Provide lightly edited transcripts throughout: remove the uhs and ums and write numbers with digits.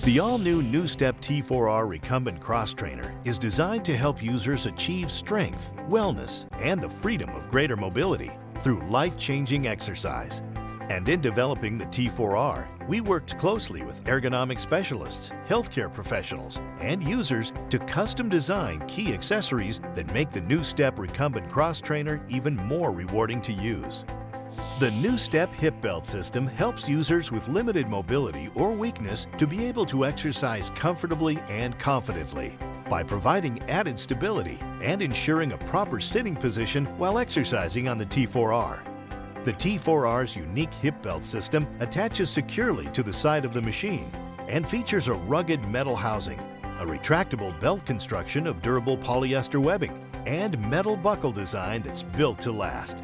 The all-new NuStep T4r recumbent cross trainer is designed to help users achieve strength, wellness, and the freedom of greater mobility through life-changing exercise. And in developing the T4r, we worked closely with ergonomic specialists, healthcare professionals, and users to custom design key accessories that make the NuStep recumbent cross trainer even more rewarding to use. The NuStep hip belt system helps users with limited mobility or weakness to be able to exercise comfortably and confidently by providing added stability and ensuring a proper sitting position while exercising on the T4r. The T4r's unique hip belt system attaches securely to the side of the machine and features a rugged metal housing, a retractable belt construction of durable polyester webbing, and metal buckle design that's built to last.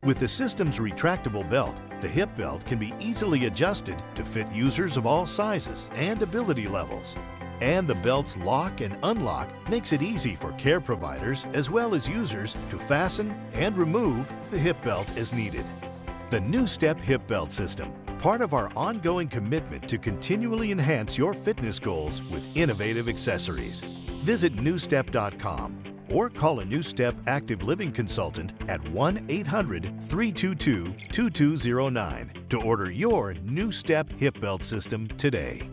With the system's retractable belt, the hip belt can be easily adjusted to fit users of all sizes and ability levels. And the belt's lock and unlock makes it easy for care providers as well as users to fasten and remove the hip belt as needed. The NuStep hip belt system, part of our ongoing commitment to continually enhance your fitness goals with innovative accessories. Visit NuStep.com or call a NuStep Active Living consultant at 1-800-322-2209 to order your NuStep hip belt system today.